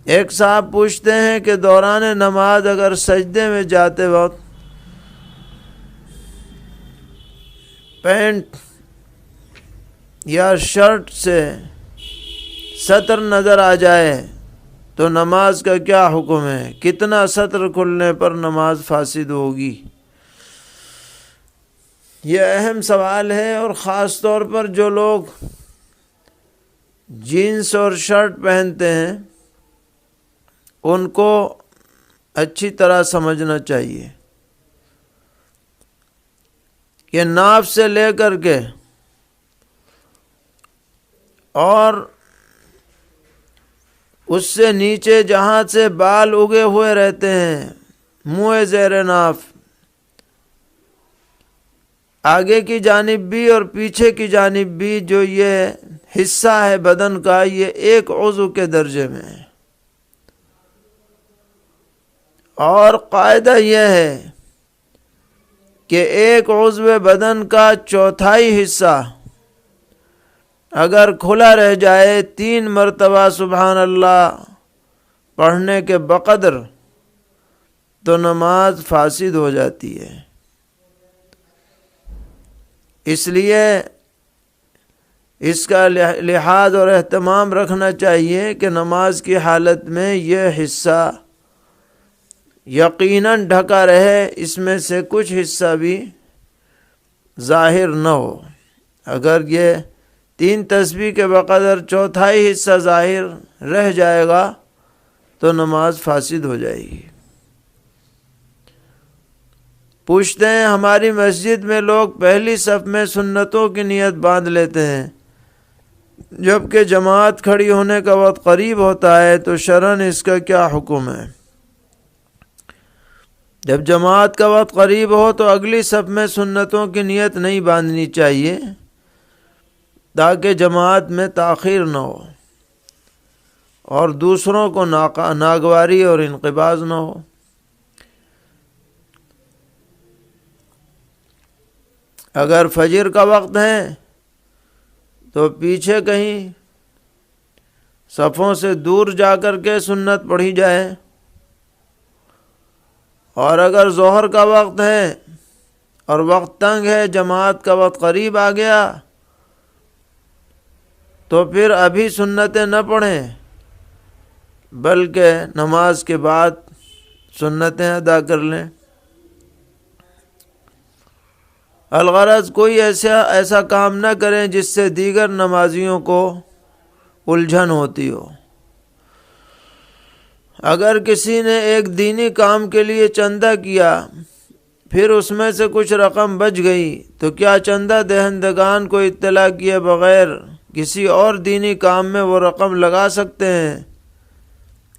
ایک صاحب پوچھتے ہیں کہ دوران نماز اگر سجدے میں جاتے وقت پینٹ یا شرٹ سے سطر نظر آ جائے تو نماز کا کیا حکم ہے؟ کتنا سطر کھلنے پر نماز فاسد ہوگی؟ یہ اہم سوال ہے، اور خاص طور پر جو لوگ جینس اور شرٹ پہنتے ہیں ان کو اچھی طرح سمجھنا چاہیے کہ ناف سے لے کر کے اور اس سے نیچے جہاں سے بال اگے ہوئے رہتے ہیں منہ زیر ناف، آگے کی جانب بھی اور پیچھے کی جانب بھی جو یہ حصہ ہے بدن کا، یہ ایک عضو کے درجے میں ہے۔ اور قاعدہ یہ ہے کہ ایک عضو بدن کا چوتھائی حصہ اگر کھلا رہ جائے 3 مرتبہ سبحان اللہ پڑھنے کے بقدر تو نماز فاسد ہو جاتی ہے۔ اس لیے اس کا لحاظ اور اہتمام رکھنا چاہیے کہ نماز کی حالت میں یہ حصہ یقیناً ڈھکا رہے، اس میں سے کچھ حصہ بھی ظاہر نہ ہو۔ اگر یہ 3 تسبیح کے بقدر چوتھائی حصہ ظاہر رہ جائے گا تو نماز فاسد ہو جائے گی۔ پوچھتے ہیں ہماری مسجد میں لوگ پہلی صف میں سنتوں کی نیت باندھ لیتے ہیں، جبکہ جماعت کھڑی ہونے کا وقت قریب ہوتا ہے تو شرعاً اس کا کیا حکم ہے؟ جب جماعت کا وقت قریب ہو تو اگلی صف میں سنتوں کی نیت نہیں باندھنی چاہیے تاکہ جماعت میں تاخیر نہ ہو اور دوسروں کو ناگواری اور انقباض نہ ہو۔ اگر فجر کا وقت ہے تو پیچھے کہیں صفوں سے دور جا کر کے سنت پڑھی جائے، اور اگر ظہر کا وقت ہے اور وقت تنگ ہے، جماعت کا وقت قریب آ گیا تو پھر ابھی سنتیں نہ پڑھیں بلکہ نماز کے بعد سنتیں ادا کر لیں۔ الغرض کوئی ایسا کام نہ کریں جس سے دیگر نمازیوں کو الجھن ہوتی ہو۔ اگر کسی نے ایک دینی کام کے لیے چندہ کیا، پھر اس میں سے کچھ رقم بچ گئی، تو کیا چندہ دہندگان کو اطلاع کیے بغیر کسی اور دینی کام میں وہ رقم لگا سکتے ہیں؟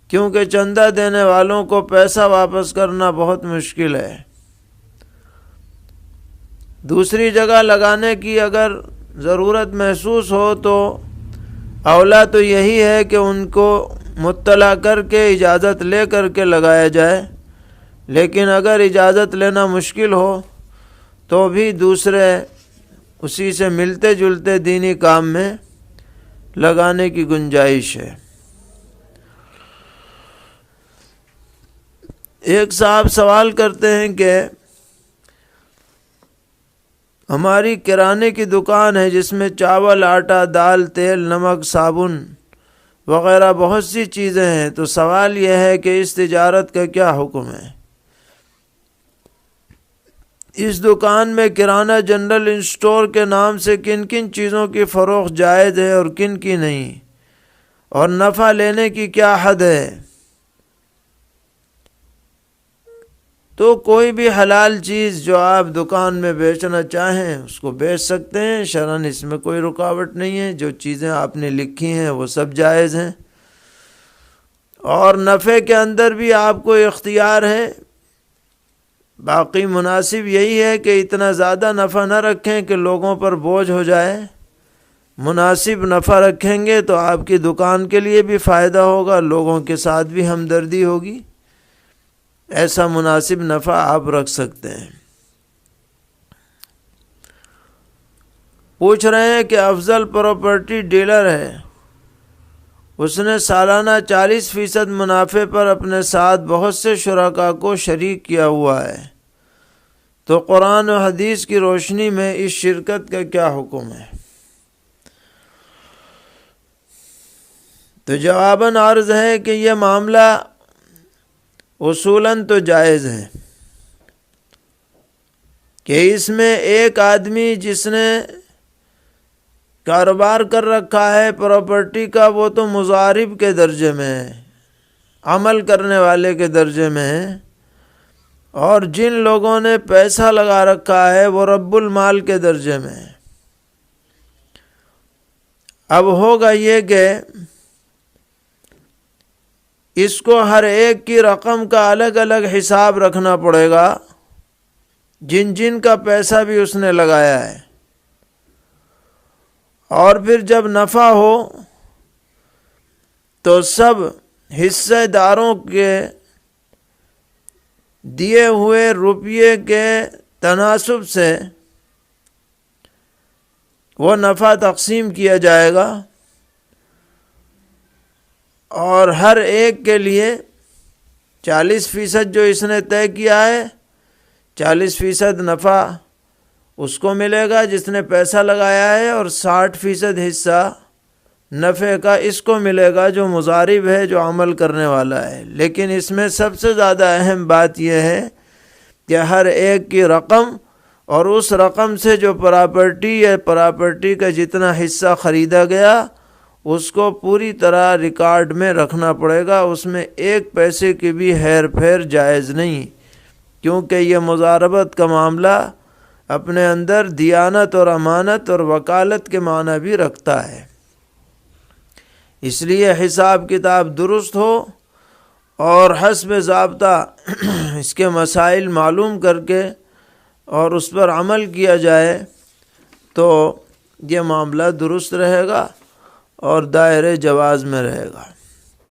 کیونکہ چندہ دینے والوں کو پیسہ واپس کرنا بہت مشکل ہے۔ دوسری جگہ لگانے کی اگر ضرورت محسوس ہو تو اولیٰ تو یہی ہے کہ ان کو مطلع کر کے اجازت لے کر کے لگایا جائے، لیکن اگر اجازت لینا مشکل ہو تو بھی دوسرے اسی سے ملتے جلتے دینی کام میں لگانے کی گنجائش ہے۔ ایک صاحب سوال کرتے ہیں کہ ہماری کرانے کی دکان ہے جس میں چاول، آٹا، دال، تیل، نمک، صابن وغیرہ بہت سی چیزیں ہیں، تو سوال یہ ہے کہ اس تجارت کا کیا حکم ہے؟ اس دکان میں کرانہ جنرل اسٹور کے نام سے کن کن چیزوں کی فروخت جائز ہے اور کن کی نہیں، اور نفع لینے کی کیا حد ہے؟ تو کوئی بھی حلال چیز جو آپ دکان میں بیچنا چاہیں اس کو بیچ سکتے ہیں، شرعاً اس میں کوئی رکاوٹ نہیں ہے۔ جو چیزیں آپ نے لکھی ہیں وہ سب جائز ہیں، اور نفع کے اندر بھی آپ کو اختیار ہے۔ باقی مناسب یہی ہے کہ اتنا زیادہ نفع نہ رکھیں کہ لوگوں پر بوجھ ہو جائے۔ مناسب نفع رکھیں گے تو آپ کی دکان کے لیے بھی فائدہ ہوگا، لوگوں کے ساتھ بھی ہمدردی ہوگی۔ ایسا مناسب نفع آپ رکھ سکتے ہیں۔ پوچھ رہے ہیں کہ افضل پراپرٹی ڈیلر ہے، اس نے سالانہ 40% منافع پر اپنے ساتھ بہت سے شرکاء کو شریک کیا ہوا ہے، تو قرآن و حدیث کی روشنی میں اس شرکت کا کیا حکم ہے؟ تو جواباً عرض ہے کہ یہ معاملہ اصولاً تو جائز ہے کہ اس میں ایک آدمی جس نے کاروبار کر رکھا ہے پراپرٹی کا، وہ تو مضارب کے درجے میں ہے، عمل کرنے والے کے درجے میں ہے، اور جن لوگوں نے پیسہ لگا رکھا ہے وہ رب المال کے درجے میں ہے۔ اب ہوگا یہ کہ اس کو ہر ایک کی رقم کا الگ الگ حساب رکھنا پڑے گا، جن جن کا پیسہ بھی اس نے لگایا ہے، اور پھر جب نفع ہو تو سب حصہ داروں کے دیے ہوئے روپیے کے تناسب سے وہ نفع تقسیم کیا جائے گا، اور ہر ایک کے لیے 40% جو اس نے طے کیا ہے، 40% نفع اس کو ملے گا جس نے پیسہ لگایا ہے، اور 60% حصہ نفع کا اس کو ملے گا جو مضارب ہے، جو عمل کرنے والا ہے۔ لیکن اس میں سب سے زیادہ اہم بات یہ ہے کہ ہر ایک کی رقم اور اس رقم سے جو پراپرٹی یا پراپرٹی کا جتنا حصہ خریدا گیا اس کو پوری طرح ریکارڈ میں رکھنا پڑے گا، اس میں ایک پیسے کی بھی ہیر پھیر جائز نہیں، کیونکہ یہ مضاربت کا معاملہ اپنے اندر دیانت اور امانت اور وکالت کے معنی بھی رکھتا ہے۔ اس لیے حساب کتاب درست ہو اور حسب ضابطہ اس کے مسائل معلوم کر کے اور اس پر عمل کیا جائے تو یہ معاملہ درست رہے گا اور دائرے جواز میں رہے گا۔